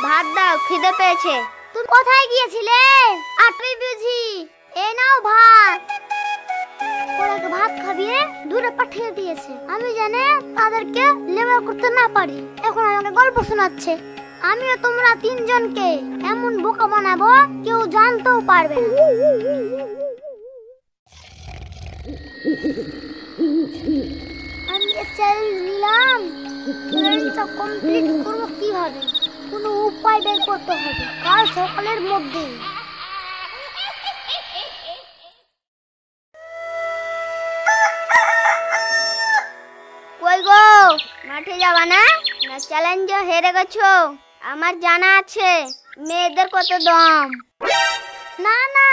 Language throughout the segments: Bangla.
ভাত দাও, খিদে পেয়েছে। তুমি কোথায় গিয়েছিলে? আর তুই বুঝি এই নাও ভাত। ওরা ভাত খাবিয়ে দূরে পাঠিয়ে দিয়েছে। আমি জানি তাদেরকে লেবার করতে না পারি। এখন আমাকে গল্প শোনাচ্ছে। আমিও তোমরা তিনজনকে এমন বোকা বানাবো কেউ জানতেও পারবে না। আমি চ্যালেঞ্জ নিলাম, চ্যালেঞ্জটা কমপ্লিট করবো কিভাবে? কোনো উপায় বের করতে হবে কাল সকালের মধ্যে। কই গো, মাঠে যাবা না? না চ্যালেঞ্জ হেরে গেছো? আমার জানা আছে মেয়েদের কত দম। না না,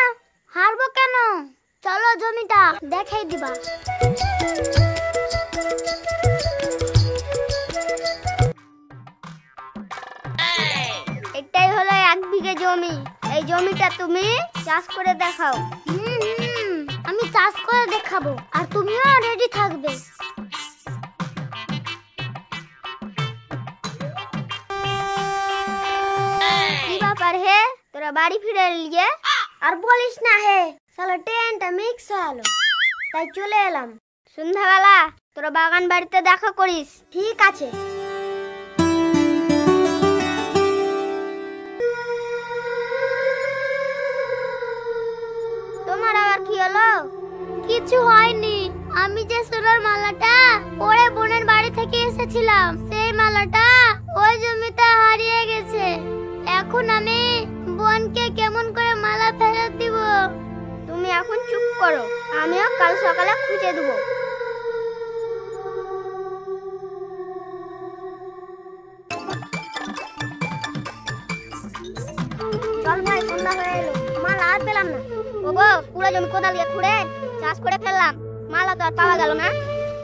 হারবো কেন? চলো জমিটা দেখাই দিবা। এটাই হলো 1 বিঘে জমি। এই জমিটা তুমি চাষ করে দেখাও। আমি চাষ করে দেখাবো, আর তুমিও রেডি থাকবে। কি ব্যাপার হে, তোরা বাড়ি ফিরে এলি? আর বলিস না হে, সালা ট্রেনটা মিক্স হলো, তাই চলে এলাম। সন্ধ্যাবেলা তোরা বাগান বাড়িতে দেখা করিস। ঠিক আছে। তোমার আবার কি হলো? কিছু হয়নি। আমি যে সোনার মালাটা পরে বোনের বাড়ি থেকে এসেছিলাম, সেই মালাটা ওই জমিতে হারিয়ে গেছে। এখন আমি বোনকে কেমন করে মালা ফেরত দিব? তুমি এখন চুপ করো, আমিও কাল সকালে খুঁজে দেবো। চল ভাই, সন্ধ্যা হয়ে এলো, মালা আর পেলাম না। ওগো, পুরো জমি কোদাল দিয়ে খুঁড়ে চাষ করে ফেললাম, মালা তো আর পাওয়া গেল না।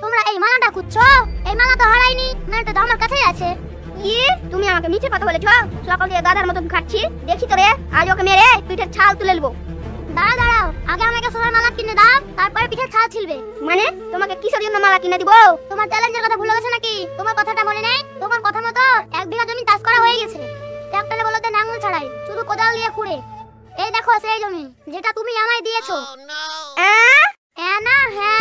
তোমরা এই মালাটা খুঁজছো? এই মালা তো হারায়নি, মালাটা তো আমার কাছেই আছে। কি তুমি আমাকে মিছে কথা বলেছো? সকাল দিয়ে গাধার মতন খাচ্ছি, দেখি তো রে, আজ ওকে মেরে পিঠের ছাল তুলে নেবো। দাঁড়াও দাঁড়াও, আগে আমাকে সোনার মালা কিনে দাও, তারপরে পিঠে ছাল ছিলবে। মানে তোমাকে কিসের জন্য মালা কিনে দিব? তোমার চ্যালেঞ্জের কথা ভুলে গেছো নাকি? তোমার কথাটা মনে নেই? তোমার কথা মতো 1 বিঘা জমি চাষ করা হয়ে গেছে, ট্রাক্টরে বলতে নাঙ্গল ছাড়াই, শুধু কোদাল দিয়ে খুঁড়ে। এই দেখো সেই জমি যেটা তুমি আমায় দিয়েছো। হ্যাঁ না হ্যাঁ।